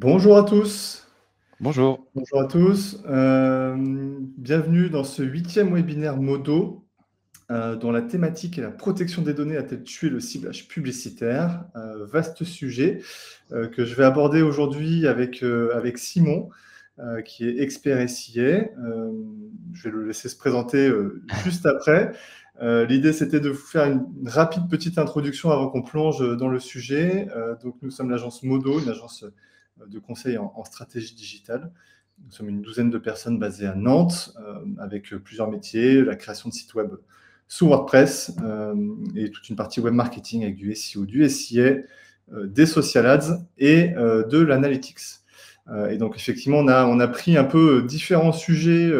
Bonjour à tous. Bonjour. Bonjour à tous. Bienvenue dans ce 8e webinaire Modo, dont la thématique est la protection des données a-t-elle tué le ciblage publicitaire? Vaste sujet que je vais aborder aujourd'hui avec Simon, qui est expert SIA. Je vais le laisser se présenter juste après. L'idée, c'était de vous faire une rapide petite introduction avant qu'on plonge dans le sujet. Donc, nous sommes l'agence Modo, une agence de conseil en stratégie digitale. Nous sommes une douzaine de personnes basées à Nantes, avec plusieurs métiers, la création de sites web sous WordPress et toute une partie web marketing avec du SEO, du SIA, des social ads et de l'analytics. Et donc, effectivement, on a pris un peu différents sujets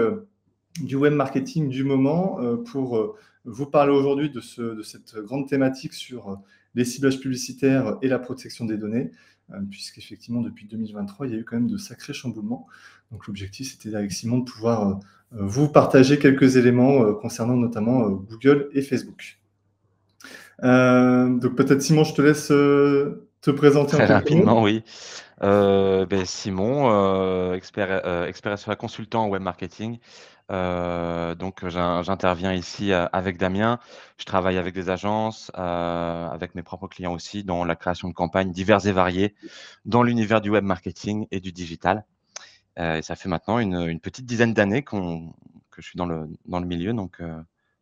du web marketing du moment pour vous parler aujourd'hui de cette grande thématique sur les ciblages publicitaires et la protection des données, puisqu'effectivement, depuis 2023, il y a eu quand même de sacrés chamboulements. Donc, l'objectif, c'était avec Simon de pouvoir vous partager quelques éléments concernant notamment Google et Facebook. Donc, peut-être, Simon, je te laisse te présenter en Très quelques mots. rapidement, oui. Simon, expert SEA consultant en web marketing. Donc j'interviens ici avec Damien. Je travaille avec des agences, avec mes propres clients aussi, dans la création de campagnes diverses et variées dans l'univers du web marketing et du digital. Et ça fait maintenant une petite dizaine d'années que je suis dans le milieu. Donc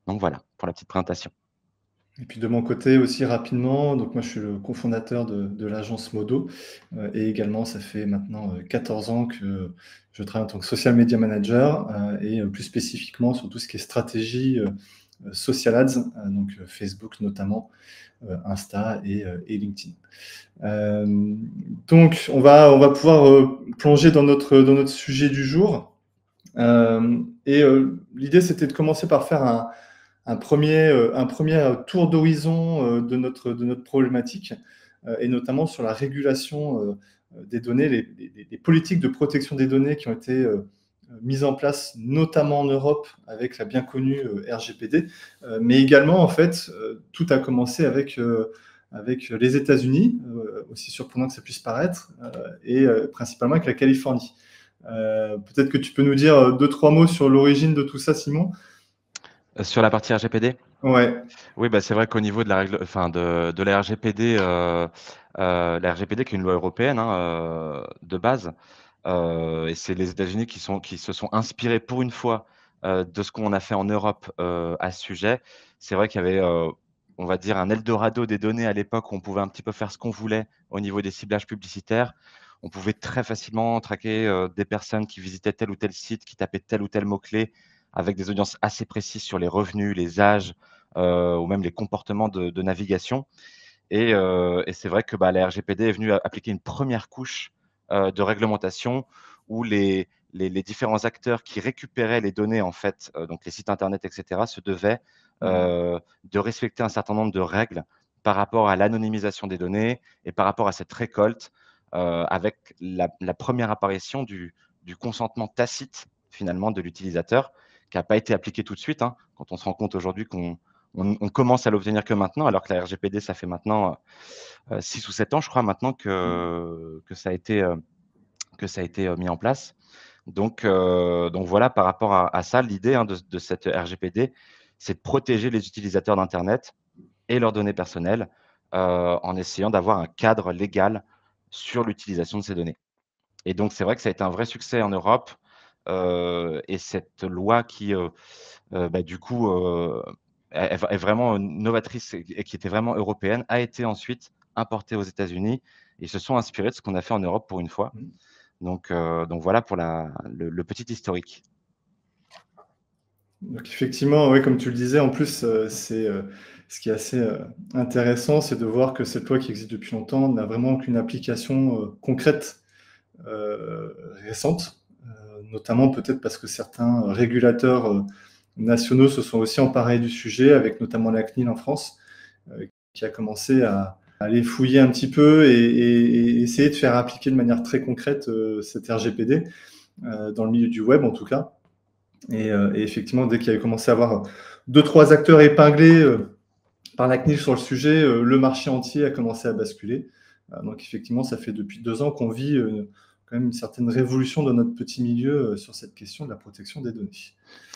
voilà, pour la petite présentation. Et puis de mon côté aussi rapidement, donc moi je suis le cofondateur de l'agence Modo et également ça fait maintenant 14 ans que je travaille en tant que social media manager et plus spécifiquement sur tout ce qui est stratégie social ads, donc Facebook notamment, Insta et LinkedIn. Donc on va pouvoir plonger dans notre sujet du jour. L'idée c'était de commencer par faire un premier tour d'horizon de notre problématique, et notamment sur la régulation des données, les politiques de protection des données qui ont été mises en place, notamment en Europe, avec la bien connue RGPD, mais également, en fait, tout a commencé avec les États-Unis, aussi surprenant que ça puisse paraître, et principalement avec la Californie. Peut-être que tu peux nous dire deux, trois mots sur l'origine de tout ça, Simon? Sur la partie RGPD? Ouais. Oui, bah, c'est vrai qu'au niveau de la règle, enfin de la RGPD, la RGPD qui est une loi européenne, hein, de base, et c'est les États-Unis qui se sont inspirés pour une fois, de ce qu'on a fait en Europe, à ce sujet. C'est vrai qu'il y avait, on va dire un eldorado des données à l'époque où on pouvait un petit peu faire ce qu'on voulait au niveau des ciblages publicitaires. On pouvait très facilement traquer, des personnes qui visitaient tel ou tel site, qui tapaient tel ou tel mot-clé, avec des audiences assez précises sur les revenus, les âges, ou même les comportements de navigation. Et c'est vrai que la RGPD est venue appliquer une première couche de réglementation où les différents acteurs qui récupéraient les données, en fait, donc les sites internet, etc., se devaient de respecter un certain nombre de règles par rapport à l'anonymisation des données et par rapport à cette récolte, avec la première apparition du consentement tacite, finalement, de l'utilisateur, qui n'a pas été appliqué tout de suite, hein, quand on se rend compte aujourd'hui qu'on commence à l'obtenir que maintenant, alors que la RGPD, ça fait maintenant 6 ou 7 ans, je crois, maintenant que ça a été, mis en place. Donc voilà, par rapport à ça, l'idée, hein, de cette RGPD, c'est de protéger les utilisateurs d'internet et leurs données personnelles, en essayant d'avoir un cadre légal sur l'utilisation de ces données. Et donc c'est vrai que ça a été un vrai succès en Europe, et cette loi qui, du coup, est vraiment novatrice et qui était vraiment européenne, a été ensuite importée aux États-Unis. Ils se sont inspirés de ce qu'on a fait en Europe pour une fois. Donc voilà pour le petit historique. Donc effectivement, oui, comme tu le disais, en plus, ce qui est assez intéressant, c'est de voir que cette loi qui existe depuis longtemps n'a vraiment qu'une application concrète récente, notamment peut-être parce que certains régulateurs nationaux se sont aussi emparés du sujet, avec notamment la CNIL en France, qui a commencé à aller fouiller un petit peu et essayer de faire appliquer de manière très concrète cette RGPD, dans le milieu du web en tout cas. Et effectivement, dès qu'il y a commencé à avoir deux, trois acteurs épinglés par la CNIL sur le sujet, le marché entier a commencé à basculer. Donc effectivement, ça fait depuis 2 ans qu'on vit quand même une certaine révolution dans notre petit milieu sur cette question de la protection des données.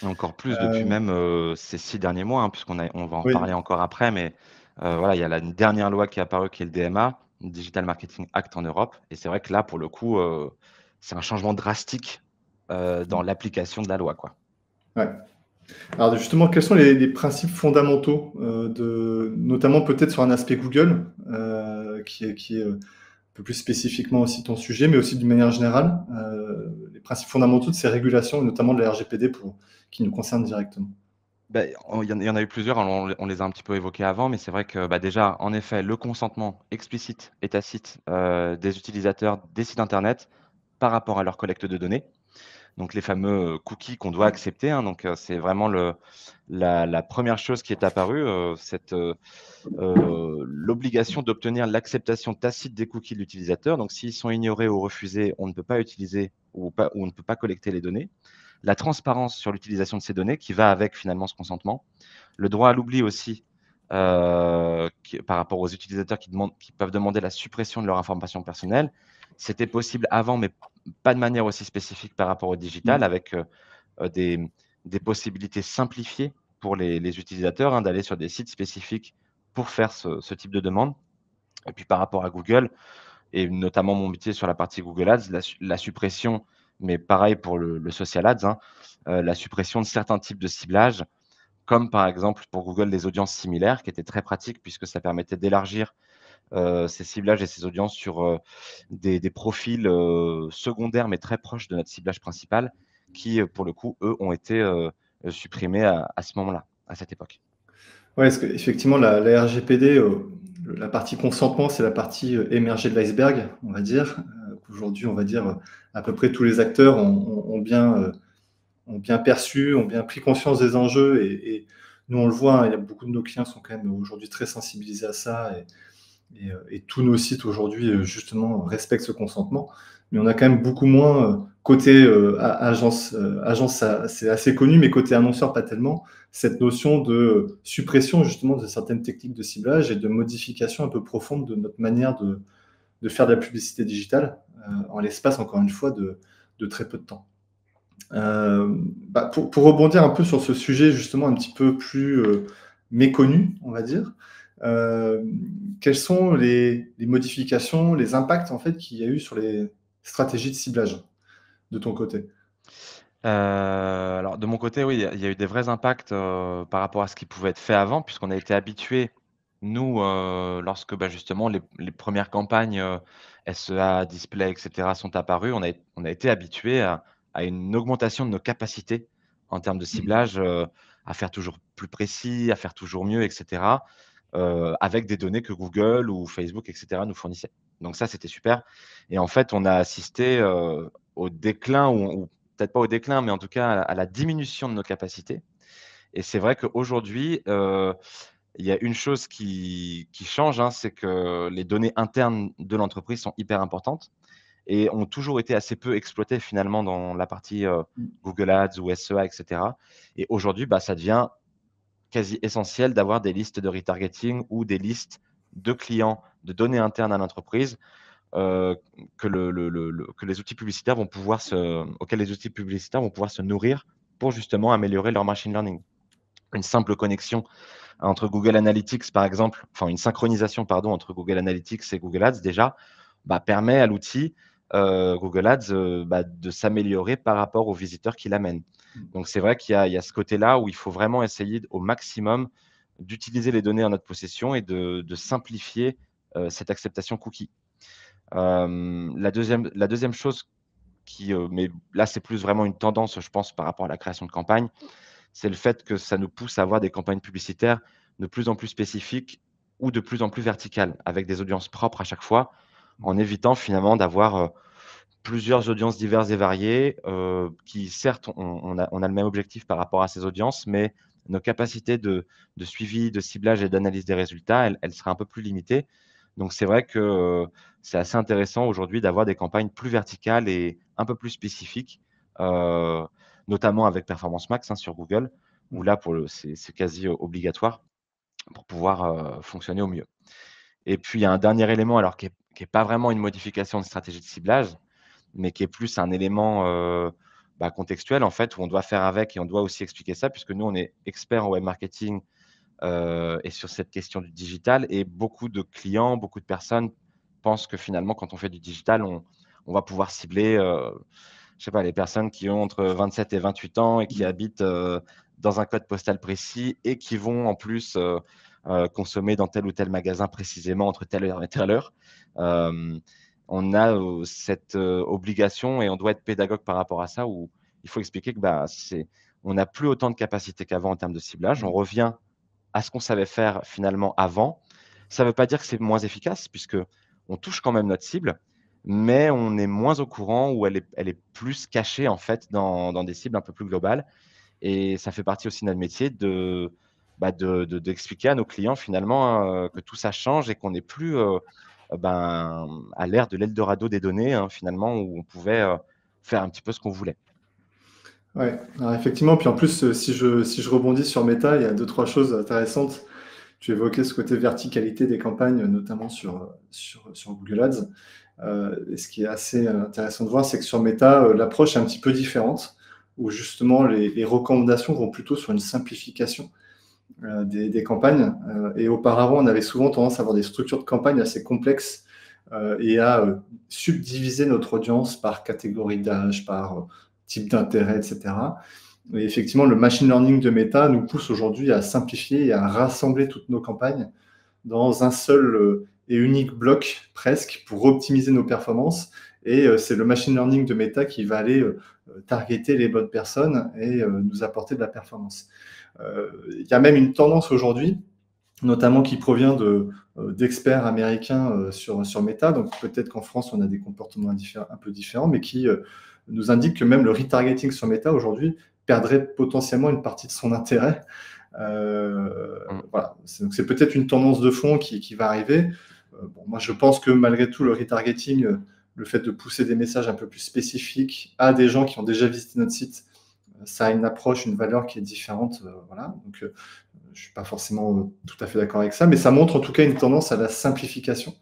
Encore plus depuis Euh, même, ces 6 derniers mois, hein, on va en oui, reparler encore après, mais voilà, il y a la dernière loi qui est apparue qui est le DMA, Digital Marketing Act en Europe et c'est vrai que là, pour le coup, c'est un changement drastique, dans l'application de la loi, quoi. ouais. Alors justement, quels sont les principes fondamentaux, notamment peut-être sur un aspect Google, qui est un peu plus spécifiquement aussi ton sujet, mais aussi d'une manière générale, les principes fondamentaux de ces régulations, et notamment de la RGPD qui nous concerne directement. Il y en a eu plusieurs, hein, on les a un petit peu évoqués avant, mais c'est vrai que, déjà, en effet, le consentement explicite et tacite, des utilisateurs des sites internet par rapport à leur collecte de données. Donc les fameux, cookies qu'on doit accepter, hein, donc c'est vraiment la 1re chose qui est apparue, l'obligation d'obtenir l'acceptation tacite des cookies de l'utilisateur. Donc s'ils sont ignorés ou refusés, on ne peut pas utiliser ou on ne peut pas collecter les données. La transparence sur l'utilisation de ces données qui va avec finalement ce consentement. Le droit à l'oubli aussi, par rapport aux utilisateurs qui peuvent demander la suppression de leurs informations personnelles. C'était possible avant, mais pas de manière aussi spécifique par rapport au digital Mmh. avec, des possibilités simplifiées pour les utilisateurs, hein, d'aller sur des sites spécifiques pour faire ce type de demande. Et puis par rapport à Google et notamment mon métier sur la partie Google Ads, la suppression, mais pareil pour le social ads, hein, la suppression de certains types de ciblage, comme par exemple pour Google les audiences similaires, qui étaient très pratiques puisque ça permettait d'élargir, ces ciblages et ces audiences sur, des profils, secondaires, mais très proches de notre ciblage principal qui, pour le coup, eux, ont été, supprimés à ce moment-là, à cette époque. Ouais, parce qu'effectivement, la RGPD, la partie consentement, c'est la partie émergée de l'iceberg, on va dire. Qu'aujourd'hui, on va dire, à peu près tous les acteurs ont bien perçu, ont bien pris conscience des enjeux et nous, on le voit, hein, il y a beaucoup de nos clients sont quand même aujourd'hui très sensibilisés à ça et tous nos sites aujourd'hui, justement, respectent ce consentement. Mais on a quand même beaucoup moins, côté agence, c'est assez connu, mais côté annonceur, pas tellement, cette notion de suppression justement de certaines techniques de ciblage et de modification un peu profonde de notre manière de faire de la publicité digitale, en l'espace, encore une fois, de très peu de temps. Pour rebondir un peu sur ce sujet justement un petit peu plus méconnu, on va dire, euh, quelles sont les modifications, les impacts en fait qu'il y a eu sur les stratégies de ciblage de ton côté? Alors de mon côté, oui, il y a eu des vrais impacts, par rapport à ce qui pouvait être fait avant, puisqu'on a été habitués, nous, lorsque, justement les 1res campagnes, SEA, display et cetera sont apparues, on a été habitués à une augmentation de nos capacités en termes de ciblage, à faire toujours plus précis, à faire toujours mieux et cetera, avec des données que Google ou Facebook et cetera nous fournissaient. Donc ça, c'était super et en fait, on a assisté, au déclin ou peut-être pas au déclin, mais en tout cas à la diminution de nos capacités et c'est vrai qu'aujourd'hui, il y a une chose qui change, hein, c'est que les données internes de l'entreprise sont hyper importantes et ont toujours été assez peu exploitées finalement dans la partie, Google Ads ou SEA et cetera et aujourd'hui, ça devient quasi essentiel d'avoir des listes de retargeting ou des listes de clients, de données internes à l'entreprise, heu, que les outils publicitaires vont pouvoir auxquels les outils publicitaires vont pouvoir se nourrir pour justement améliorer leur machine learning. Une simple connexion entre Google Analytics, par exemple, enfin une synchronisation, pardon, entre Google Analytics et Google Ads déjà, permet à l'outil, Google Ads, de s'améliorer par rapport aux visiteurs qu'il amène. Donc c'est vrai qu'il y a ce côté-là où il faut vraiment essayer au maximum d'utiliser les données en notre possession et de simplifier, cette acceptation cookie. La deuxième chose mais là, c'est plus vraiment une tendance, je pense, par rapport à la création de campagnes, c'est le fait que ça nous pousse à avoir des campagnes publicitaires de plus en plus spécifiques ou de plus en plus verticales, avec des audiences propres à chaque fois, en évitant finalement d'avoir, plusieurs audiences diverses et variées, qui certes on a le même objectif par rapport à ces audiences, mais nos capacités de suivi, de ciblage et d'analyse des résultats, elles seraient un peu plus limitées. Donc c'est vrai que, c'est assez intéressant aujourd'hui d'avoir des campagnes plus verticales et un peu plus spécifiques, heu, notamment avec Performance Max, hein, sur Google, où là pour le c'est quasi obligatoire pour pouvoir, fonctionner au mieux. Et puis il y a un dernier élément alors qui est pas vraiment une modification de stratégie de ciblage, mais qui est plus un élément contextuel, en fait, où on doit faire avec et on doit aussi expliquer ça, puisque nous, on est experts en web marketing et sur cette question du digital. Et beaucoup de clients, beaucoup de personnes pensent que finalement, quand on fait du digital, on va pouvoir cibler, je sais pas, les personnes qui ont entre 27 et 28 ans et qui habitent dans un code postal précis et qui vont en plus consommer dans tel ou tel magasin précisément entre telle heure et telle heure. On a cette obligation et on doit être pédagogue par rapport à ça, où il faut expliquer que on n'a plus autant de capacité qu'avant en termes de ciblage. On revient à ce qu'on savait faire finalement avant. Ça ne veut pas dire que c'est moins efficace, puisque on touche quand même notre cible, mais on est moins au courant, ou elle est plus cachée en fait dans des cibles un peu plus globales. Et ça fait partie aussi de notre métier d'expliquer à nos clients finalement que tout ça change et qu'on n'est plus à l'ère de l'Eldorado des données, hein, finalement, où on pouvait faire un petit peu ce qu'on voulait. Ouais, alors effectivement, puis en plus, si je rebondis sur Meta, il y a 2-3 choses intéressantes. Tu évoquais ce côté verticalité des campagnes, notamment sur Google Ads. Et ce qui est assez intéressant de voir, c'est que sur Meta, l'approche est un petit peu différente, où justement les recommandations vont plutôt sur une simplification des campagnes. Et auparavant, on avait souvent tendance à avoir des structures de campagne assez complexes et à subdiviser notre audience par catégorie d'âge, par type d'intérêt, etc. Et effectivement, le machine learning de Meta nous pousse aujourd'hui à simplifier et à rassembler toutes nos campagnes dans un seul et unique bloc presque pour optimiser nos performances. Et c'est le machine learning de Meta qui va aller targeter les bonnes personnes et nous apporter de la performance. Il y a même une tendance aujourd'hui, notamment qui provient d'experts américains sur Meta. Donc peut-être qu'en France, on a des comportements un peu différents, mais qui nous indiquent que même le retargeting sur Meta aujourd'hui perdrait potentiellement une partie de son intérêt. Voilà. Donc c'est peut-être une tendance de fond qui va arriver. Bon, moi, je pense que malgré tout, le retargeting, le fait de pousser des messages un peu plus spécifiques à des gens qui ont déjà visité notre site, ça a une approche, une valeur qui est différente. Voilà. Donc, je ne suis pas forcément tout à fait d'accord avec ça, mais ça montre en tout cas une tendance à la simplification,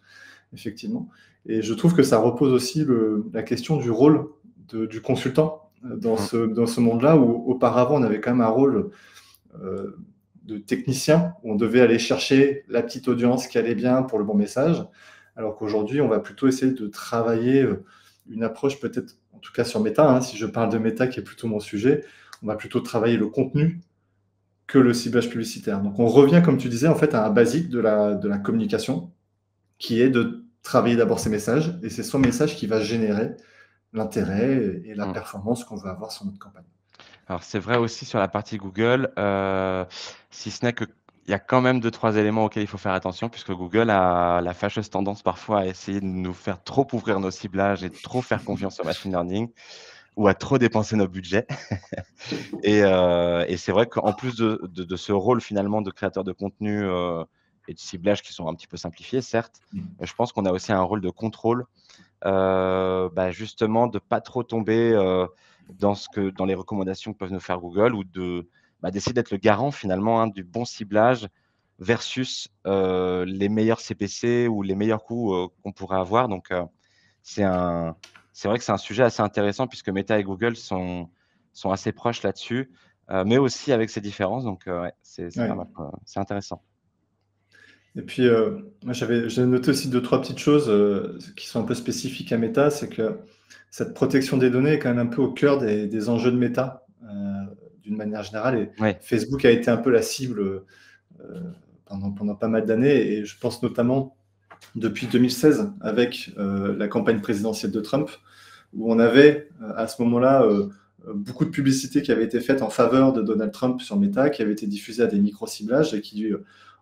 effectivement. Et je trouve que ça repose aussi la question du rôle du consultant dans ce monde-là, où auparavant, on avait quand même un rôle de technicien, où on devait aller chercher la petite audience qui allait bien pour le bon message, alors qu'aujourd'hui, on va plutôt essayer de travailler une approche peut-être, en tout cas sur Meta, hein, si je parle de Meta qui est plutôt mon sujet, on va plutôt travailler le contenu que le ciblage publicitaire. Donc on revient, comme tu disais, en fait, à un basique de la communication, qui est de travailler d'abord ses messages, et c'est son message qui va générer l'intérêt et la performance qu'on veut avoir sur notre campagne. Alors c'est vrai aussi sur la partie Google, si ce n'est qu'il y a quand même 2-3 éléments auxquels il faut faire attention, puisque Google a la fâcheuse tendance parfois à essayer de nous faire trop ouvrir nos ciblages et trop faire confiance au machine learning, ou à trop dépenser nos budgets. Et c'est vrai qu'en plus de ce rôle finalement de créateur de contenu et de ciblage qui sont un petit peu simplifiés, certes, je pense qu'on a aussi un rôle de contrôle, justement de pas trop tomber dans les recommandations que peuvent nous faire Google, ou d'essayer d'être le garant finalement, hein, du bon ciblage versus les meilleurs CPC ou les meilleurs coûts qu'on pourrait avoir. Donc c'est vrai que c'est un sujet assez intéressant, puisque Meta et Google sont assez proches là-dessus, mais aussi avec ses différences. Donc ouais, c'est pas mal, c'est intéressant. Et puis, moi, j'ai noté aussi 2-3 petites choses qui sont un peu spécifiques à Meta. C'est que cette protection des données est quand même un peu au cœur des enjeux de Meta, d'une manière générale. Et Ouais. Facebook a été un peu la cible pendant pas mal d'années. Et je pense notamment depuis 2016, avec la campagne présidentielle de Trump, où on avait à ce moment-là beaucoup de publicités qui avaient été faites en faveur de Donald Trump sur Meta, qui avaient été diffusées à des micro-ciblages et qui,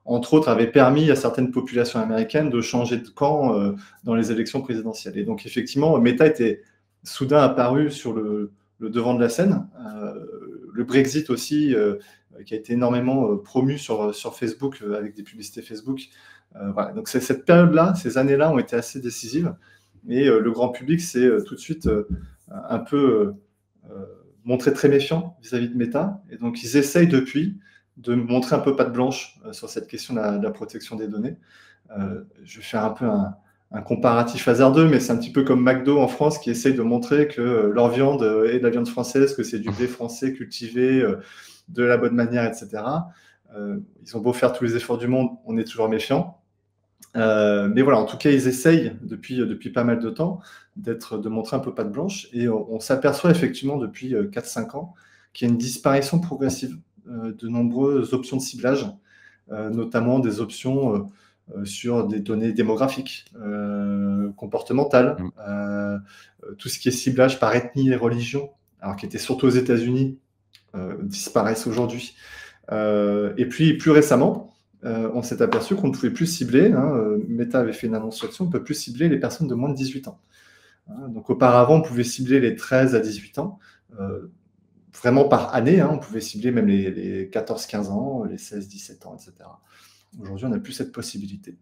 entre autres, avaient permis à certaines populations américaines de changer de camp dans les élections présidentielles. Et donc, effectivement, Meta était soudain apparu sur le devant de la scène. Le Brexit aussi, qui a été énormément promu sur Facebook avec des publicités Facebook. Voilà. Donc, cette période-là, ces années-là ont été assez décisives. Et le grand public s'est tout de suite un peu montré très méfiant vis-à-vis de Meta. Et donc, ils essayent depuis de montrer un peu patte blanche sur cette question de la protection des données. Je vais faire un peu un comparatif hasardeux, mais c'est un petit peu comme McDo en France qui essaye de montrer que leur viande est de la viande française, que c'est du blé français cultivé de la bonne manière, etc. Ils ont beau faire tous les efforts du monde, on est toujours méfiant. Mais voilà, en tout cas, ils essayent depuis pas mal de temps de montrer un peu patte blanche. Et on s'aperçoit effectivement depuis 4-5 ans qu'il y a une disparition progressive de nombreuses options de ciblage, notamment des options sur des données démographiques, comportementales, Mmh. tout ce qui est ciblage par ethnie et religion, alors qui était surtout aux États-Unis, disparaissent aujourd'hui. Et puis plus récemment, on s'est aperçu qu'on ne pouvait plus cibler, hein, Meta avait fait une annonce là-dessus, on ne peut plus cibler les personnes de moins de 18 ans. Hein, donc auparavant, on pouvait cibler les 13 à 18 ans, vraiment par année, hein, on pouvait cibler même les 14-15 ans, les 16-17 ans, etc. Aujourd'hui, on n'a plus cette possibilité.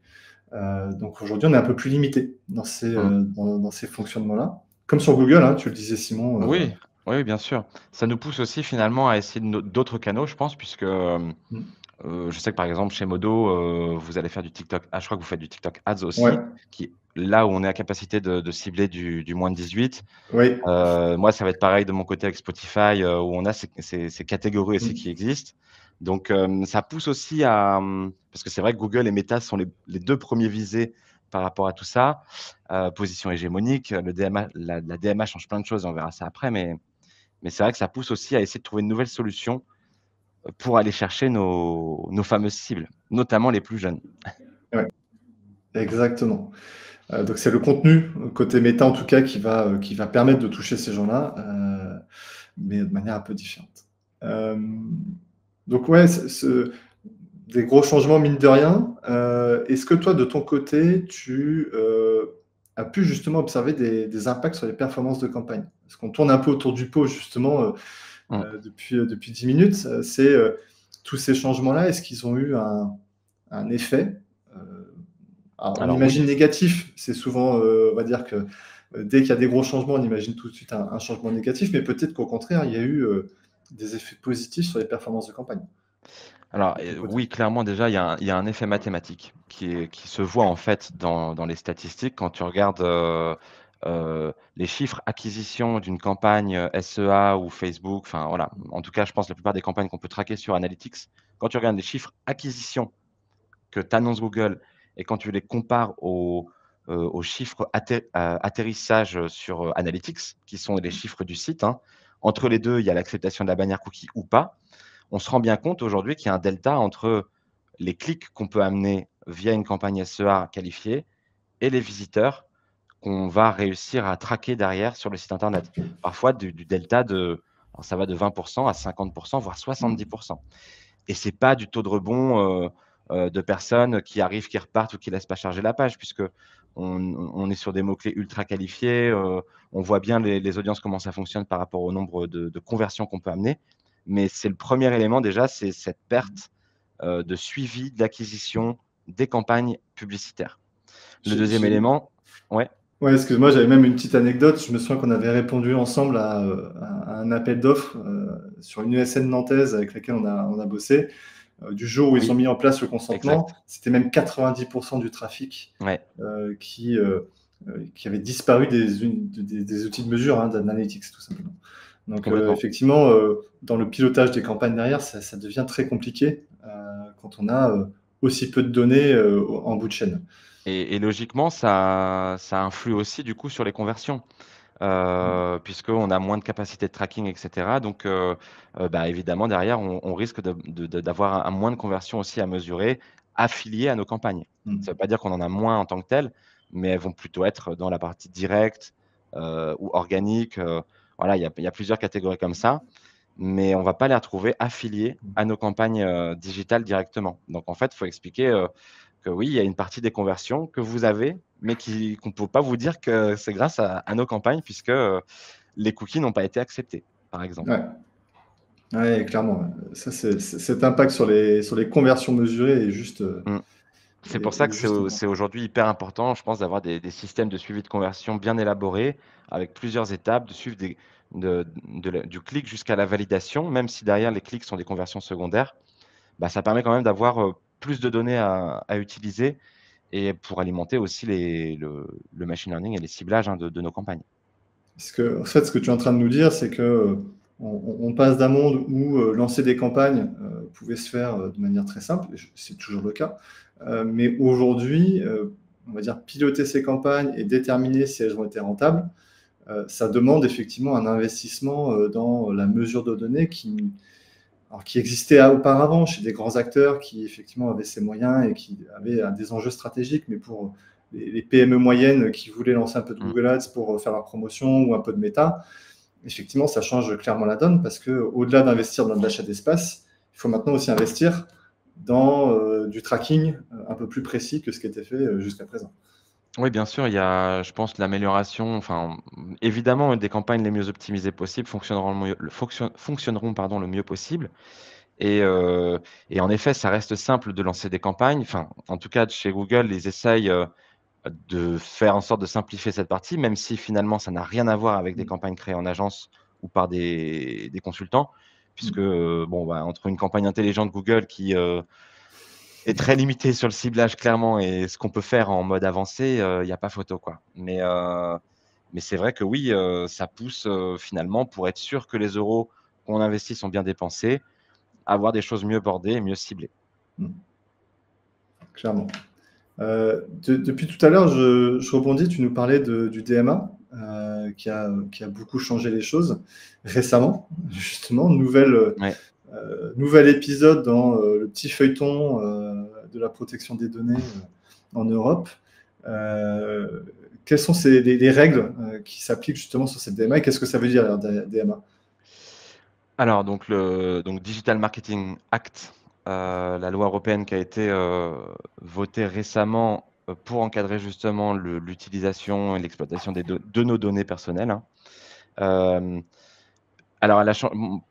Donc aujourd'hui, on est un peu plus limité dans Mmh. dans ces fonctionnements-là. Comme sur Google, hein, tu le disais Simon. Oui, oui, bien sûr. Ça nous pousse aussi finalement à essayer d'autres canaux, je pense, puisque, Mm. je sais que par exemple chez Modo, vous allez faire du TikTok je crois que vous faites du TikTok Ads Ouais, aussi, qui là où on est à capacité de cibler du moins de 18. oui. Moi, ça va être pareil de mon côté avec Spotify, où on a ces catégories aussi qui Mm. existent. Donc, ça pousse aussi à, parce que c'est vrai que Google et Meta sont les 2 premiers visés par rapport à tout ça. Position hégémonique, le DMA la DMA change plein de choses et on verra ça après, mais c'est vrai que ça pousse aussi à essayer de trouver de nouvelles solutions, pour aller chercher nos fameuses cibles, notamment les plus jeunes. Ouais, exactement. Donc c'est le contenu, côté méta en tout cas, qui va permettre de toucher ces gens-là, mais de manière un peu différente. Donc ouais, des gros changements mine de rien. Est-ce que toi, de ton côté, tu as pu justement observer des impacts sur les performances de campagne? Parce qu'on tourne un peu autour du pot justement Mmh. depuis 10 minutes. Tous ces changements-là, est-ce qu'ils ont eu un effet alors, on Alors oui. imagine négatif, c'est souvent, on va dire que dès qu'il y a des gros changements, on imagine tout de suite un changement négatif, mais peut-être qu'au contraire, il y a eu des effets positifs sur les performances de campagne, Alors, de ton côté. oui, clairement déjà, il y a un effet mathématique qui se voit en fait dans les statistiques. Quand tu regardes, les chiffres acquisition d'une campagne, SEA ou Facebook, enfin voilà, en tout cas, je pense la plupart des campagnes qu'on peut traquer sur Analytics. Quand tu regardes les chiffres acquisition que t'annonce Google et quand tu les compares aux chiffres atterrissage sur, Analytics, qui sont les chiffres du site, hein. Entre les 2, il y a l'acceptation de la bannière cookie ou pas. On se rend bien compte aujourd'hui qu'il y a un delta entre les clics qu'on peut amener via une campagne SEA qualifiée et les visiteurs qu'on va réussir à traquer derrière sur le site internet. Parfois du delta alors ça va de 20 à 50 voire 70. Mm. Et c'est pas du taux de rebond, de personnes qui arrivent, qui repartent ou qui laissent pas charger la page puisqu'on on est sur des mots-clés ultra qualifiés, on voit bien les audiences, comment ça fonctionne par rapport au nombre de conversions qu'on peut amener. Mais c'est le premier élément déjà, c'est cette perte, de suivi d'acquisition des campagnes publicitaires. Le J'ai- deuxième j'ai- élément, ouais, Ouais, excuse-moi, j'avais même une petite anecdote. Je me souviens qu'on avait répondu ensemble à un appel d'offres sur une ESN nantaise avec laquelle on a bossé. Du jour où ils ont oui, mis en place le consentement, exact, c'était même 90% du trafic ouais, qui avait disparu des outils de mesure, hein, d'analytics, tout simplement. Donc, complètement. effectivement, dans le pilotage des campagnes derrière, ça devient très compliqué quand on a aussi peu de données en bout de chaîne. Et logiquement, ça influe aussi du coup sur les conversions. Puisqu'on a moins de capacité de tracking et cetera. Donc, bah, évidemment derrière on risque d'avoir un moins de conversions aussi à mesurer, affiliées à nos campagnes. Ça Mm. ne veut pas dire qu'on en a moins en tant que telles, mais elles vont plutôt être dans la partie directe, ou organique, voilà, il y a plusieurs catégories comme ça, mais on va pas les retrouver affiliées à nos campagnes, digitales directement. Donc en fait, il faut expliquer, que oui, il y a une partie des conversions que vous avez, mais qu'on ne peut pas vous dire que c'est grâce à nos campagnes puisque, les cookies n'ont pas été acceptés, par exemple. Ouais. Ouais, clairement. Ouais. Ça, cet impact sur les conversions mesurées est juste, Mmh. C'est pour ça que c'est important. aujourd'hui hyper important, je pense, d'avoir des systèmes de suivi de conversion bien élaborés, avec plusieurs étapes, de suivre du clic jusqu'à la validation, même si derrière les clics sont des conversions secondaires. Bah, ça permet quand même d'avoir, plus de données à utiliser et pour alimenter aussi le machine learning et les ciblages de nos campagnes. En fait, ce que tu es en train de nous dire, c'est que on passe d'un monde où lancer des campagnes pouvait se faire de manière très simple, et c'est toujours le cas, mais aujourd'hui, on va dire piloter ces campagnes et déterminer si elles ont été rentables, ça demande effectivement un investissement dans la mesure de données qui existait auparavant chez des grands acteurs qui effectivement avaient ces moyens et qui avaient des enjeux stratégiques, mais pour les PME moyennes qui voulaient lancer un peu de Google Ads pour faire leur promotion ou un peu de méta, effectivement, ça change clairement la donne parce qu'au-delà d'investir dans de l'achat d'espace, il faut maintenant aussi investir dans du tracking un peu plus précis que ce qui était fait jusqu'à présent. Oui, bien sûr, il y a, je pense, l'amélioration, enfin, évidemment, des campagnes les mieux optimisées possibles fonctionneront, pardon, le mieux possible. Et en effet, ça reste simple de lancer des campagnes. Enfin, en tout cas, chez Google, ils essayent de faire en sorte de simplifier cette partie, même si finalement, ça n'a rien à voir avec des campagnes créées en agence ou par des consultants, puisque bon, bah, entre une campagne intelligente Google qui est très limitée sur le ciblage clairement et ce qu'on peut faire en mode avancé, il n'y a pas photo, quoi. Mais c'est vrai que oui, ça pousse finalement pour être sûr que les euros qu'on investit sont bien dépensés, avoir des choses mieux bordées et mieux ciblées. Clairement. Depuis tout à l'heure, je rebondis, tu nous parlais du DMA qui a beaucoup changé les choses récemment, justement. Ouais. Nouvel épisode dans le petit feuilleton de la protection des données en Europe. Quelles sont les règles qui s'appliquent justement sur cette DMA et qu'est-ce que ça veut dire, la DMA? Alors donc Digital Marketing Act, la loi européenne qui a été, votée récemment, pour encadrer justement l'utilisation et l'exploitation de nos données personnelles, hein. Alors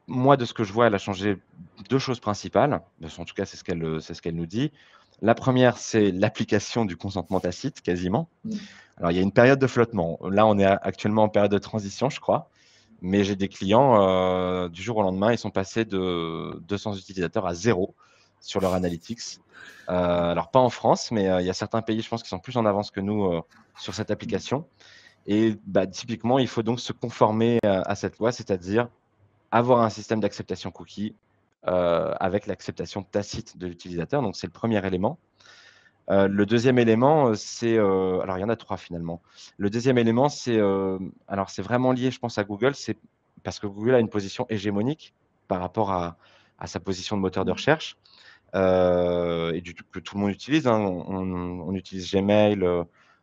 moi de ce que je vois, elle a changé 2 choses principales. En tout cas, c'est ce qu'elle nous dit. La première, c'est l'application du consentement tacite, quasiment. Alors il y a une période de flottement. Là, on est actuellement en période de transition, je crois. Mais j'ai des clients, du jour au lendemain, ils sont passés de 200 utilisateurs à 0 sur leur analytics. Alors pas en France, mais il y a certains pays, je pense, qui sont plus en avance que nous, sur cette application. Et bah, typiquement, il faut donc se conformer à cette loi, c'est-à-dire avoir un système d'acceptation cookie, avec l'acceptation tacite de l'utilisateur. Donc c'est le premier élément. Le deuxième élément, alors il y en a 3 finalement. Le deuxième élément, alors c'est vraiment lié, je pense, à Google, c'est parce que Google a une position hégémonique par rapport à sa position de moteur de recherche, et que tout le monde utilise, hein. On utilise Gmail,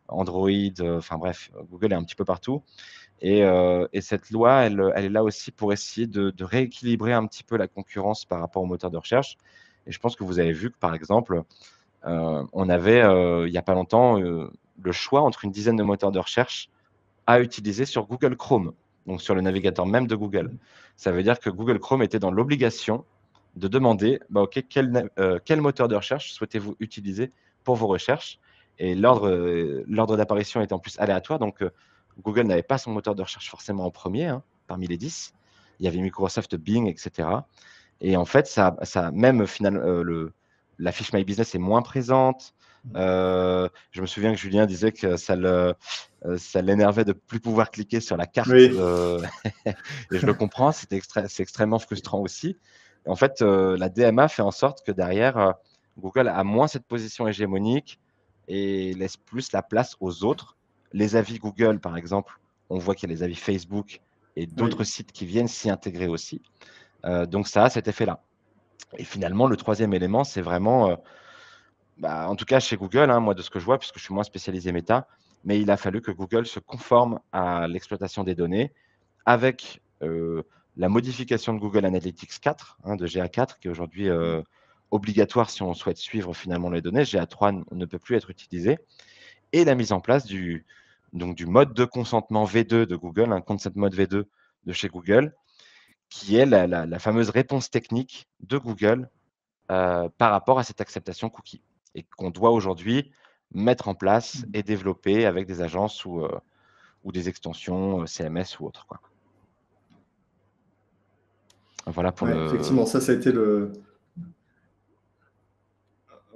Android, enfin bref, Google est un petit peu partout et cette loi, elle est là aussi pour essayer de rééquilibrer un petit peu la concurrence par rapport au moteur de recherche et je pense que vous avez vu que, par exemple, on avait, il n'y a pas longtemps, le choix entre une dizaine de moteurs de recherche à utiliser sur Google Chrome, donc sur le navigateur même de Google. Ça veut dire que Google Chrome était dans l'obligation de demander, bah, OK, quel moteur de recherche souhaitez-vous utiliser pour vos recherches? Et l'ordre d'apparition était en plus aléatoire, donc Google n'avait pas son moteur de recherche forcément en premier, hein, parmi les 10. Il y avait Microsoft Bing, et cetera. Et en fait, ça même la fiche My Business est moins présente. Je me souviens que Julien disait que ça l'énervait de plus pouvoir cliquer sur la carte, Oui. et je le comprends, c'est extrêmement frustrant aussi. En fait, la DMA fait en sorte que derrière, Google a moins cette position hégémonique et laisse plus la place aux autres. Les avis Google, par exemple, on voit qu'il y a les avis Facebook et d'autres Oui. sites qui viennent s'y intégrer aussi. Donc ça a cet effet-là. Et finalement, le troisième élément, c'est vraiment, bah, en tout cas chez Google, hein, moi de ce que je vois, puisque je suis moins spécialisé méta, mais il a fallu que Google se conforme à l'exploitation des données avec, la modification de Google Analytics 4, hein, de GA4 qui est aujourd'hui, obligatoire si on souhaite suivre finalement les données. GA3 ne peut plus être utilisé et la mise en place du mode de consentement V2 de Google, un Consent Mode V2 de chez Google, qui est la fameuse réponse technique de Google, par rapport à cette acceptation cookie et qu'on doit aujourd'hui mettre en place et développer avec des agences ou des extensions, CMS ou autres, quoi. Voilà pour Ouais, le effectivement, ça a été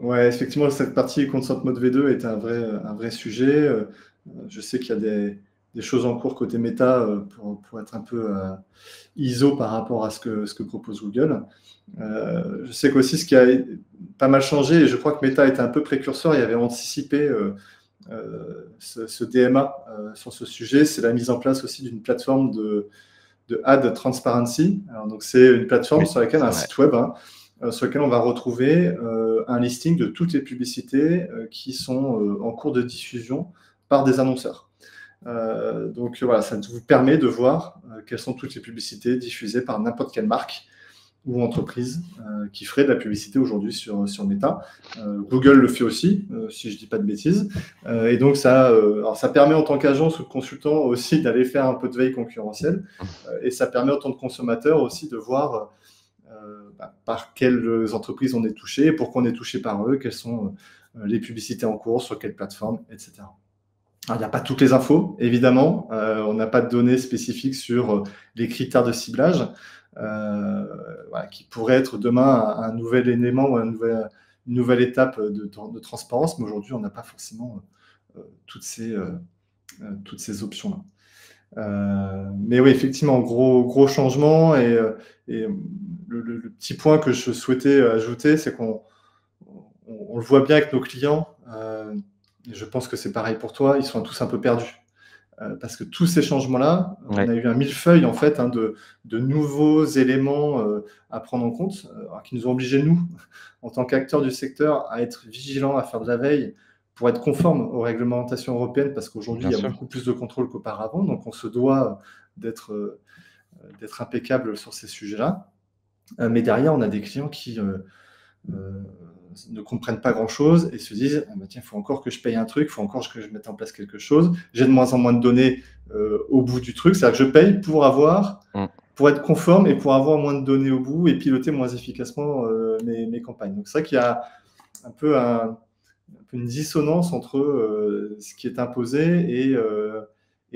Ouais, effectivement, cette partie consent mode V2 est un vrai sujet. Je sais qu'il y a des choses en cours côté Meta pour être un peu ISO par rapport à ce que propose Google. Je sais qu'aussi ce qui a pas mal changé, et je crois que Meta était un peu précurseur, il avait anticipé ce DMA sur ce sujet, c'est la mise en place aussi d'une plateforme de ad transparency. Alors, donc c'est une plateforme Oui, sur laquelle, c'est un vrai. site web, hein, sur lequel on va retrouver un listing de toutes les publicités qui sont en cours de diffusion par des annonceurs. Donc voilà, ça vous permet de voir quelles sont toutes les publicités diffusées par n'importe quelle marque ou entreprise qui ferait de la publicité aujourd'hui sur Meta. Google le fait aussi, si je ne dis pas de bêtises. Et donc, alors ça permet en tant qu'agence ou de consultant aussi d'aller faire un peu de veille concurrentielle. Et ça permet en tant que consommateur aussi de voir par quelles entreprises on est touché, et pourquoi on est touché par eux, quelles sont les publicités en cours, sur quelle plateforme, etc. Alors, il n'y a pas toutes les infos, évidemment. On n'a pas de données spécifiques sur les critères de ciblage, voilà, qui pourrait être demain un nouvel élément ou une nouvelle étape de transparence. Mais aujourd'hui, on n'a pas forcément toutes ces options-là. Mais oui, effectivement, gros changement. Et le petit point que je souhaitais ajouter, c'est qu'on le voit bien avec nos clients. Et je pense que c'est pareil pour toi, ils sont tous un peu perdus. Parce que tous ces changements-là, on Ouais. a eu un millefeuille en fait de nouveaux éléments à prendre en compte, qui nous ont obligés, nous, en tant qu'acteurs du secteur, à être vigilants, à faire de la veille pour être conformes aux réglementations européennes, parce qu'aujourd'hui, Bien il y a sûr. beaucoup plus de contrôle qu'auparavant, donc on se doit d'être impeccable sur ces sujets-là. Mais derrière, on a des clients qui ne comprennent pas grand-chose et se disent ah bah tiens, il faut encore que je paye un truc, il faut encore que je mette en place quelque chose. J'ai de moins en moins de données au bout du truc. C'est-à-dire que je paye pour être conforme et pour avoir moins de données au bout et piloter moins efficacement mes campagnes. Donc c'est vrai qu'il y a un peu une dissonance entre ce qui est imposé et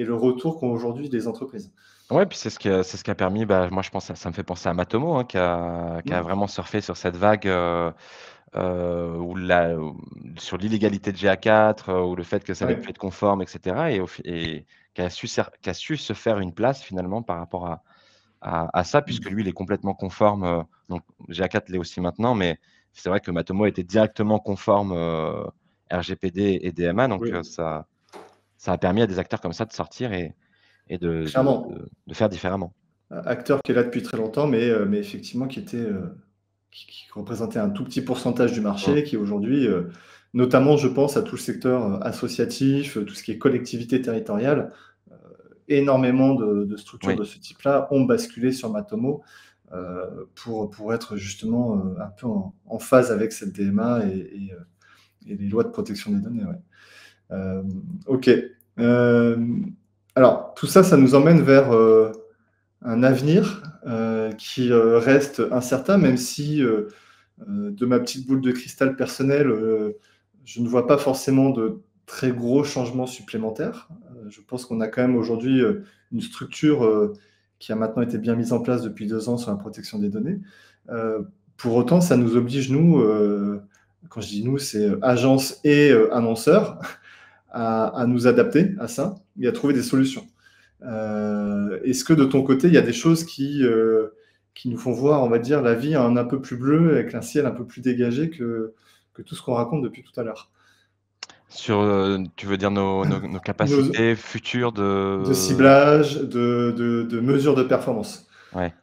le retour qu'ont aujourd'hui les entreprises. Ouais, puis c'est ce qui a permis, bah, moi je pense ça me fait penser à Matomo, hein, qui a Mmh. vraiment surfé sur cette vague, sur l'illégalité de GA4, ou le fait que ça allait Ouais. plus être conforme et cetera et qui a su se faire une place finalement par rapport à ça, puisque lui, il est complètement conforme, donc GA4 l'est aussi maintenant, mais c'est vrai que Matomo était directement conforme, RGPD et DMA, donc Oui, ça a permis à des acteurs comme ça de sortir et clairement. de faire différemment. Acteur qui est là depuis très longtemps, mais effectivement qui représentait un tout petit pourcentage du Mmh. marché, qui aujourd'hui, notamment je pense à tout le secteur associatif, tout ce qui est collectivité territoriale, énormément de structures Oui, de ce type-là ont basculé sur Matomo pour être justement un peu en phase avec cette DMA et les lois de protection des données. Ouais. Ok. Euh, alors, tout ça, ça nous emmène vers un avenir qui reste incertain, même si de ma petite boule de cristal personnelle, je ne vois pas forcément de très gros changements supplémentaires. Je pense qu'on a quand même aujourd'hui une structure qui a maintenant été bien mise en place depuis 2 ans sur la protection des données. Euh, pour autant, ça nous oblige, nous, quand je dis nous, c'est agence et annonceurs, à nous adapter à ça et à trouver des solutions. Est-ce que de ton côté, il y a des choses qui nous font voir, on va dire, la vie un peu plus bleue, avec un ciel un peu plus dégagé que tout ce qu'on raconte depuis tout à l'heure? sur, tu veux dire nos Nos, capacités futures de de ciblage, de mesures de performance. ouais.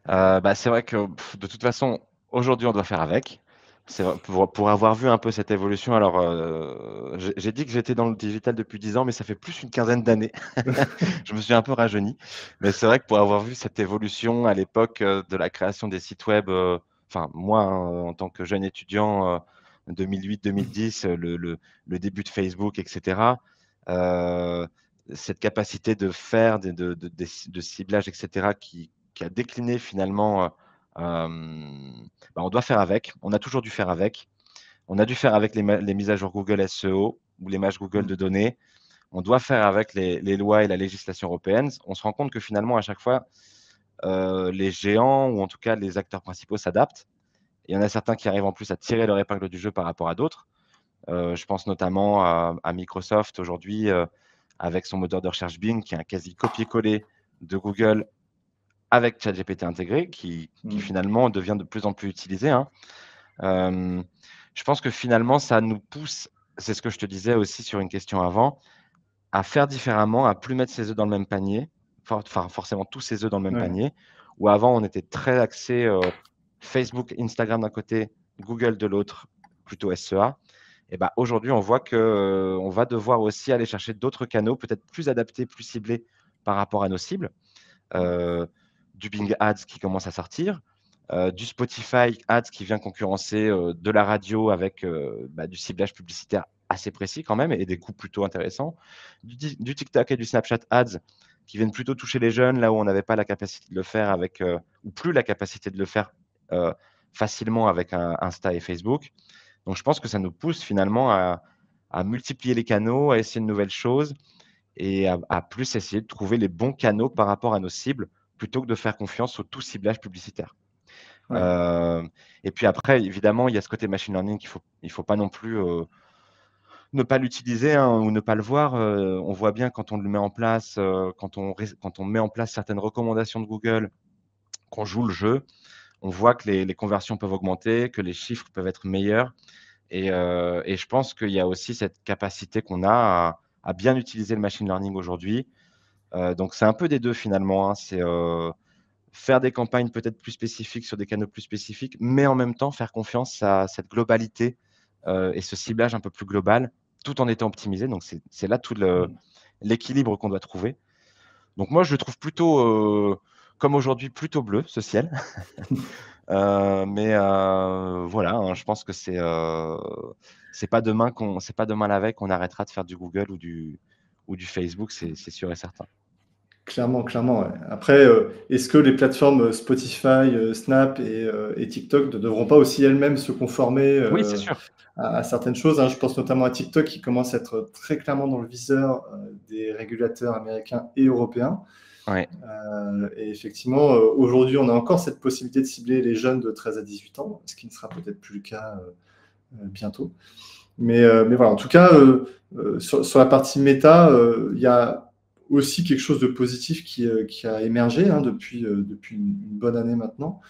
Bah, c'est vrai que de toute façon, aujourd'hui, on doit faire avec. C'est vrai pour avoir vu un peu cette évolution, alors, j'ai dit que j'étais dans le digital depuis 10 ans, mais ça fait plus une quinzaine d'années. Je me suis un peu rajeuni, mais c'est vrai que pour avoir vu cette évolution à l'époque, de la création des sites web, enfin moi, hein, en tant que jeune étudiant, 2008-2010, le début de Facebook et cetera, heu, cette capacité de faire de ciblage et cetera qui a décliné finalement, bah, on doit faire avec. On a toujours dû faire avec. On a dû faire avec les mises à jour Google SEO ou les matchs Google de données. On doit faire avec les lois et la législation européenne. On se rend compte que finalement, à chaque fois, les géants ou en tout cas les acteurs principaux s'adaptent Il y en a certains qui arrivent en plus à tirer leur épingle du jeu par rapport à d'autres. Je pense notamment à Microsoft aujourd'hui, avec son moteur de recherche Bing, qui est un quasi copier-coller de Google avec ChatGPT intégré, qui finalement devient de plus en plus utilisé, hein. Je pense que finalement, ça nous pousse, c'est ce que je te disais aussi sur une question avant, à faire différemment, à plus mettre ses œufs dans le même panier, enfin forcément tous ses œufs dans le même Ouais. panier, où avant on était très axé Facebook, Instagram d'un côté, Google de l'autre, plutôt SEA. Et bah, aujourd'hui, on voit que on va devoir aussi aller chercher d'autres canaux, peut-être plus adaptés, plus ciblés par rapport à nos cibles. Du Bing Ads qui commence à sortir, du Spotify Ads qui vient concurrencer de la radio avec du ciblage publicitaire assez précis quand même et des coûts plutôt intéressants, du TikTok et du Snapchat Ads qui viennent plutôt toucher les jeunes là où on n'avait pas la capacité de le faire avec, ou plus la capacité de le faire facilement avec Insta et Facebook. Donc je pense que ça nous pousse finalement à multiplier les canaux, à essayer de nouvelles choses et à plus essayer de trouver les bons canaux par rapport à nos cibles, plutôt que de faire confiance au tout ciblage publicitaire. Ouais. Et puis après, évidemment, il y a ce côté machine learning il faut pas non plus ne pas l'utiliser, hein, ou ne pas le voir. On voit bien quand on le met en place, quand on met en place certaines recommandations de Google, qu'on joue le jeu, on voit que les conversions peuvent augmenter, que les chiffres peuvent être meilleurs. Et je pense qu'il y a aussi cette capacité qu'on a à bien utiliser le machine learning aujourd'hui. Donc c'est un peu des deux finalement, hein. C'est faire des campagnes peut-être plus spécifiques sur des canaux plus spécifiques, mais en même temps faire confiance à cette globalité et ce ciblage un peu plus global, tout en étant optimisé. Donc c'est là tout l'équilibre qu'on doit trouver. Donc moi je le trouve plutôt, comme aujourd'hui, plutôt bleu ce ciel. Mais voilà, hein, je pense que c'est pas demain la veille qu'on arrêtera de faire du Google ou du Facebook, c'est sûr et certain. Clairement, clairement, ouais. Après, est-ce que les plateformes Spotify, Snap et TikTok ne devront pas aussi elles-mêmes se conformer Oui, c'est sûr. à certaines choses, hein? Je pense notamment à TikTok qui commence à être très clairement dans le viseur des régulateurs américains et européens. Ouais. Et effectivement, aujourd'hui, on a encore cette possibilité de cibler les jeunes de 13 à 18 ans, ce qui ne sera peut-être plus le cas bientôt. Mais voilà, en tout cas, sur la partie méta, il y a aussi quelque chose de positif qui a émergé depuis une bonne année maintenant.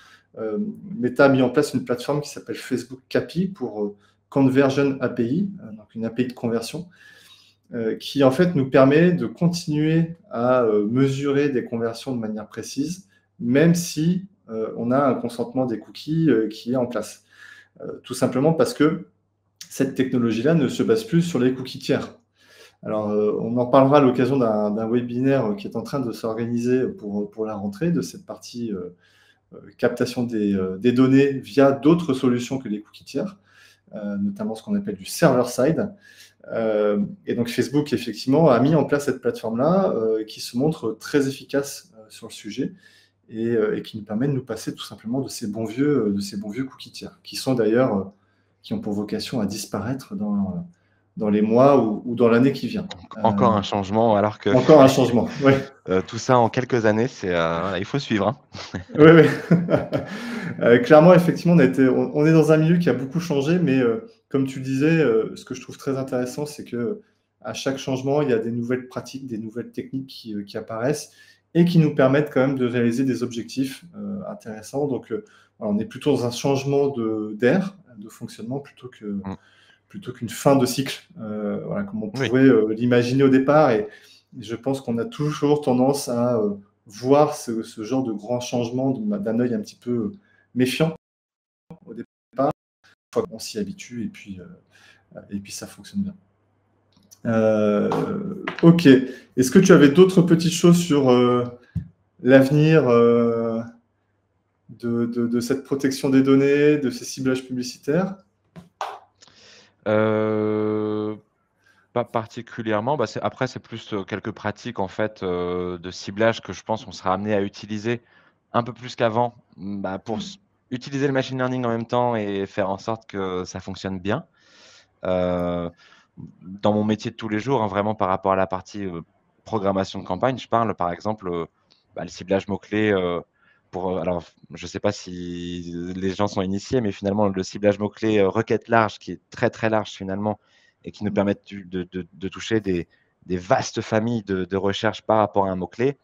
Meta a mis en place une plateforme qui s'appelle Facebook CAPI pour Conversion API, donc une API de conversion, qui en fait nous permet de continuer à mesurer des conversions de manière précise, même si on a un consentement des cookies qui est en place. Tout simplement parce que cette technologie-là ne se base plus sur les cookies tiers. Alors, on en parlera à l'occasion d'un webinaire qui est en train de s'organiser pour la rentrée de cette partie captation des données via d'autres solutions que les cookies tiers, notamment ce qu'on appelle du server-side. Et donc, Facebook, effectivement, a mis en place cette plateforme-là qui se montre très efficace sur le sujet et qui nous permet de nous passer tout simplement de ces bons vieux cookies tiers, qui sont d'ailleurs qui ont pour vocation à disparaître dans les mois ou dans l'année qui vient. Encore un changement, alors que Encore un changement, oui. Tout ça en quelques années, il faut suivre, hein. Oui, oui. Clairement, effectivement, on est dans un milieu qui a beaucoup changé, mais comme tu le disais, ce que je trouve très intéressant, c'est que à chaque changement, il y a des nouvelles pratiques, des nouvelles techniques qui apparaissent et qui nous permettent quand même de réaliser des objectifs intéressants. Donc, on est plutôt dans un changement d'air, de fonctionnement, plutôt qu'une fin de cycle, voilà, comme on Oui. pouvait l'imaginer au départ. Et je pense qu'on a toujours tendance à voir ce genre de grand changement d'un œil un petit peu méfiant au départ. Une fois qu'on s'y habitue et puis ça fonctionne bien. Ok. Est-ce que tu avais d'autres petites choses sur l'avenir de cette protection des données, de ces ciblages publicitaires? Pas particulièrement. Après, c'est plus quelques pratiques en fait de ciblage que je pense qu'on sera amené à utiliser un peu plus qu'avant, pour utiliser le machine learning en même temps et faire en sorte que ça fonctionne bien. Dans mon métier de tous les jours, hein, vraiment par rapport à la partie programmation de campagne, je parle par exemple le ciblage mots-clés alors, je ne sais pas si les gens sont initiés, mais finalement, le ciblage mot-clé requête large, qui est très, très large finalement, et qui nous permet de toucher des vastes familles de recherches par rapport à un mot-clé,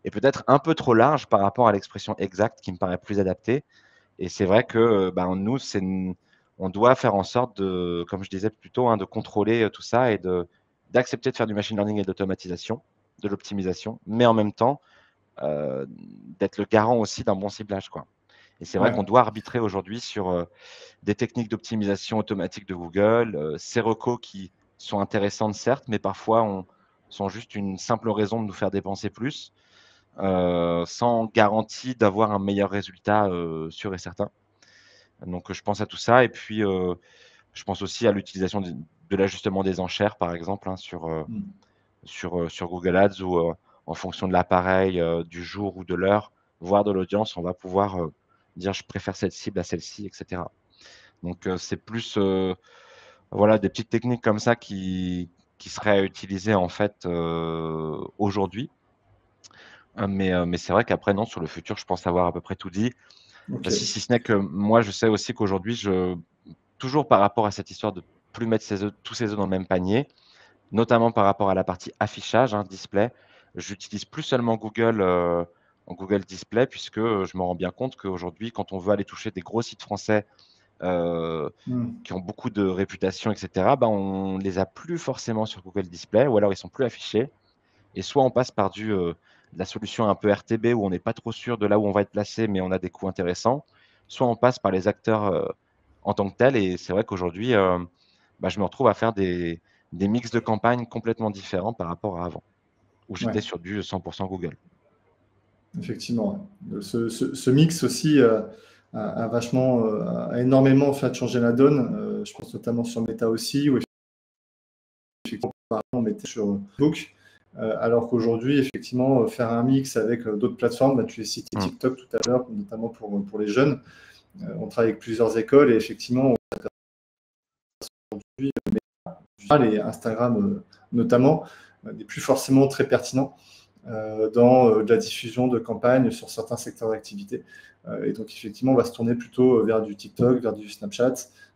est peut-être un peu trop large par rapport à l'expression exacte qui me paraît plus adaptée. Et c'est vrai que nous, on doit faire en sorte de, comme je disais plus tôt, hein, de contrôler tout ça et d'accepter de faire du machine learning et d'automatisation, de l'optimisation, mais en même temps, d'être le garant aussi d'un bon ciblage, quoi. Et c'est vrai Ouais. qu'on doit arbitrer aujourd'hui sur des techniques d'optimisation automatique de Google, ces recos qui sont intéressantes, certes, mais parfois sont juste une simple raison de nous faire dépenser plus, sans garantie d'avoir un meilleur résultat sûr et certain. Donc, je pense à tout ça. Et puis, je pense aussi à l'utilisation de l'ajustement des enchères, par exemple, hein, sur Google Ads, où en fonction de l'appareil, du jour ou de l'heure, voire de l'audience, on va pouvoir dire je préfère cette cible à celle-ci, etc. Donc, c'est plus voilà, des petites techniques comme ça qui seraient à utiliser en fait aujourd'hui. Mais c'est vrai qu'après, non, sur le futur, je pense avoir à peu près tout dit. Ok. Si ce n'est que moi, je sais aussi qu'aujourd'hui, toujours par rapport à cette histoire de plus mettre tous ses œufs dans le même panier, notamment par rapport à la partie affichage, hein, display, j'utilise plus seulement Google en Google Display, puisque je me rends bien compte qu'aujourd'hui, quand on veut aller toucher des gros sites français euh, Hmm. qui ont beaucoup de réputation, etc., on ne les a plus forcément sur Google Display, ou alors ils sont plus affichés. Et soit on passe par la solution un peu RTB où on n'est pas trop sûr de là où on va être placé, mais on a des coûts intéressants, soit on passe par les acteurs en tant que tels. Et c'est vrai qu'aujourd'hui, je me retrouve à faire des mix de campagnes complètement différents par rapport à avant, où Ouais. j'étais sur du 100% Google. Effectivement, ouais. Ce mix aussi a énormément en fait, changé la donne. Je pense notamment sur Meta aussi, où effectivement, on mettait sur Facebook. Alors qu'aujourd'hui, effectivement, faire un mix avec d'autres plateformes, tu as cité TikTok tout à l'heure, notamment pour les jeunes. On travaille avec plusieurs écoles et effectivement, aujourd'hui, et Instagram notamment, n'est plus forcément très pertinent dans de la diffusion de campagnes sur certains secteurs d'activité. Et donc, effectivement, on va se tourner plutôt vers du TikTok, vers du Snapchat,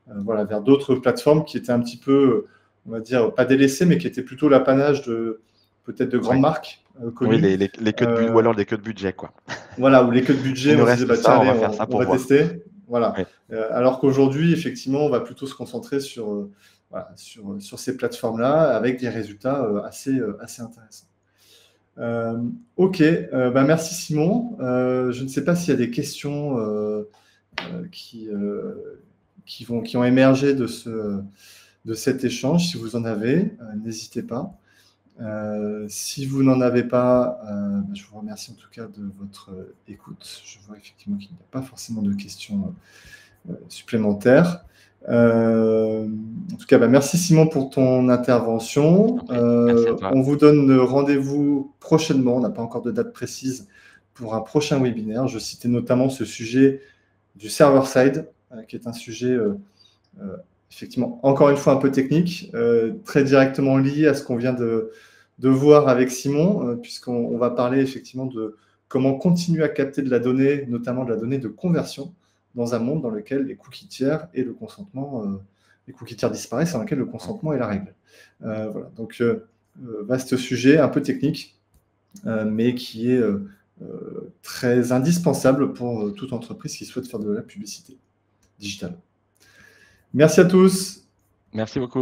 voilà, vers d'autres plateformes qui étaient un petit peu, on va dire, pas délaissées, mais qui étaient plutôt l'apanage de peut-être de grandes marques Oui, connues. les queues de budget, ou alors les queues de budget, quoi. Voilà, où les queues de budget, Il nous on se disait, reste bah, tiens, ça, on allez, va faire ça on pour va voir. tester. Voilà. Oui. Alors qu'aujourd'hui, effectivement, on va plutôt se concentrer voilà, sur ces plateformes-là avec des résultats assez intéressants. Ok, merci Simon. Je ne sais pas s'il y a des questions qui ont émergé de cet échange. Si vous en avez, n'hésitez pas. Si vous n'en avez pas, je vous remercie en tout cas de votre écoute. Je vois effectivement qu'il n'y a pas forcément de questions supplémentaires. En tout cas, merci Simon pour ton intervention. Merci à toi. On vous donne rendez-vous prochainement. On n'a pas encore de date précise pour un prochain webinaire. Je citais notamment ce sujet du server-side, qui est un sujet effectivement encore une fois un peu technique, très directement lié à ce qu'on vient de voir avec Simon, puisqu'on va parler effectivement de comment continuer à capter de la donnée, notamment de la donnée de conversion, dans un monde dans lequel les cookies tiers et le consentement, les cookies tiers disparaissent, dans lequel le consentement est la règle. Voilà. Donc, vaste sujet, un peu technique, mais qui est très indispensable pour toute entreprise qui souhaite faire de la publicité digitale. Merci à tous. Merci beaucoup.